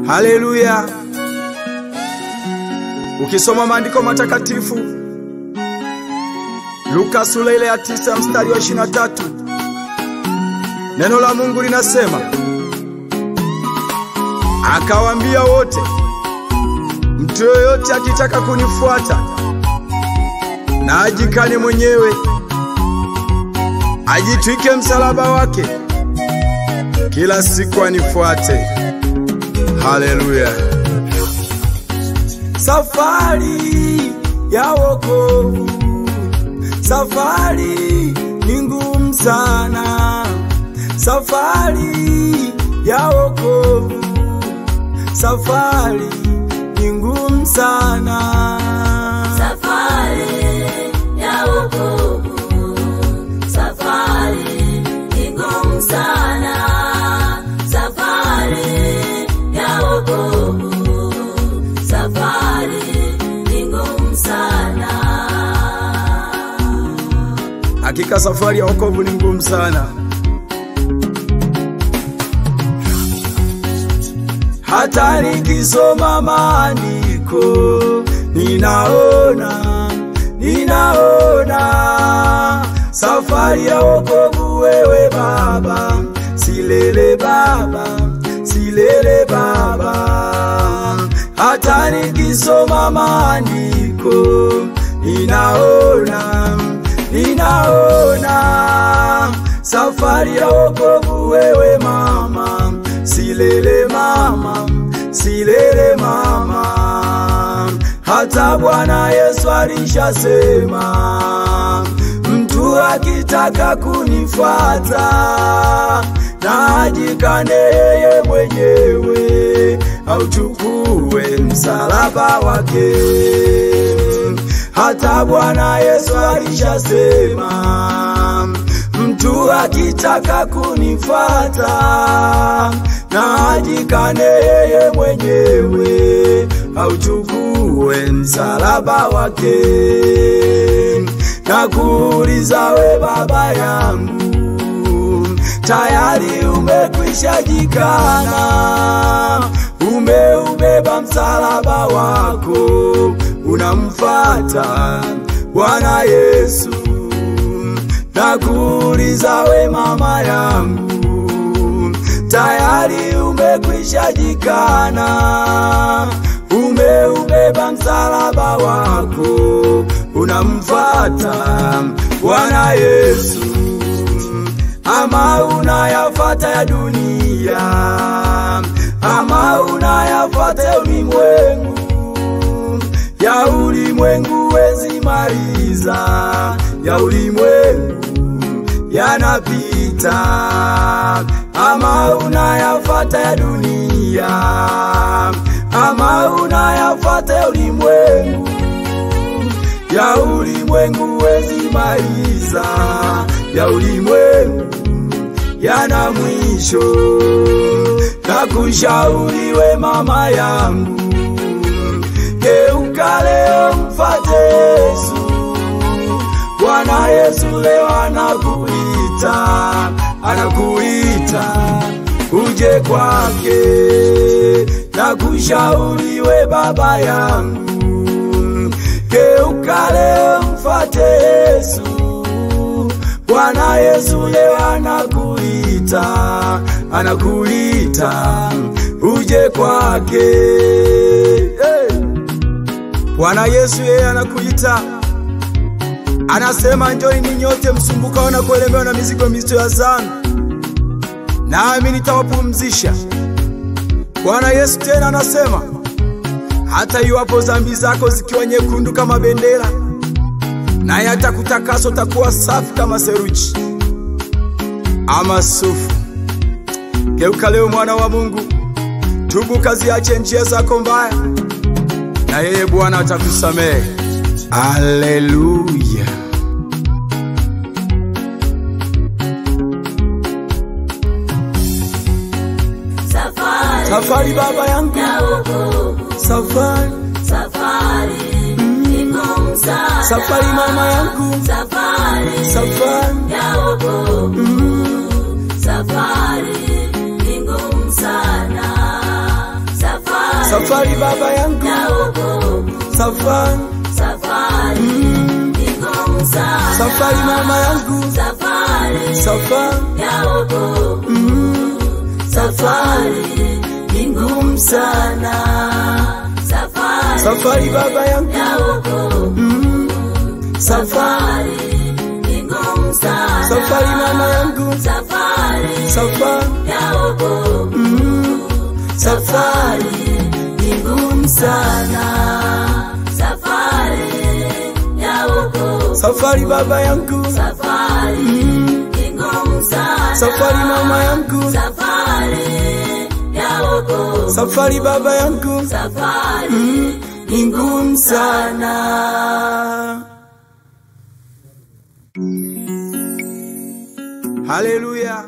Haleluya. Ukisoma maandiko matakatifu Luka sura ile ya 9 mstari wa 23, neno la Mungu linasema, akawaambia wote, mtu yoyote akitaka kunifuata na ajikane mwenyewe, ajitwike msalaba wake, kila siku anifuate. Haleluya. Safari ya wokovu, safari ni ngumu sana. Safari ya wokovu, safari ni ngumu sana. Safari ya wokovu, safari ni ngumu sana. Safari ya wokovu, safari ni ngumu sana. Hakika safari ya wokovu ni ngumu sana. Hata nikisoma maandiko ninaona safari ya wokovu, wewe Baba, silele Baba, silele Baba. Hata nikisoma maandiko ninaona safari ya wokovu, wewe mama, silele mama, silele mama. Hata Bwana Yesu alishasema, mtu akitaka kunifuata na ajikane yeye mwenyewe, auchukue msalaba wake. Hata Bwana Yesu alishasema, mtu akitaka kunifuata na ajikane yeye mwenyewe, auchukue msalaba wake. Nakuuliza we baba yangu, tayari umekwisha jikana? Umeubeba msalaba wako, unamfuata Bwana Yesu? Nakuuliza we mama yangu, tayari umekwisha jikana? Umeubeba msalaba wako, unamfuata Bwana Yesu? Ama unayafuata ya dunia, ama unayafuata ya ulimwengu? Ya ulimwengu wezi maliza, ya ulimwengu yanapita. Ama unayafuata ya dunia, ama unayafuata ya ulimwengu? Ya ulimwengu wezi maliza, ya ulimwengu yana mwisho. Nakushauri we mama yangu, geuka leo mfuate Yesu. Bwana Yesu leo anakuita uje kwake. Nakushauri we baba yangu, geuka leo mfuate Yesu. Bwana Yesu leo anakuita uje kwake. Bwana Yesu yeye anakuita, anasema, njoni nyote msumbukao na kuelemewa na mizigo mizito ya dhambi, nami nitawapumzisha. Bwana Yesu tena anasema, hata iwapo dhambi zako zikiwa nyekundu kama bendera, naye atakutakasa, utakuwa safi kama seruji ama sufu. Geuka leo mwana wa Mungu, tubu, kaziache njia zako mbaya, na yeye Bwana atakusamehe. Haleluya. Safari baba yangu, safari ni ngumu sana. Safari mama yangu, safari ya wokovu, safari ni ngumu sana. safari baba yangu ya wokovu, safari safari ni ngumu sana, safari mama yangu safari safari ya wokovu, safari ni ngumu sana, safari baba yangu ya wokovu, safari ni ngumu sana, safari mama yangu safari safari ya wokovu, safari ni ngumu sana, safari ya wokovu, safari baba yangu safari ni ngumu sana, safari mama yangu safari ya wokovu, safari baba yangu safari ni ngumu sana. Haleluya.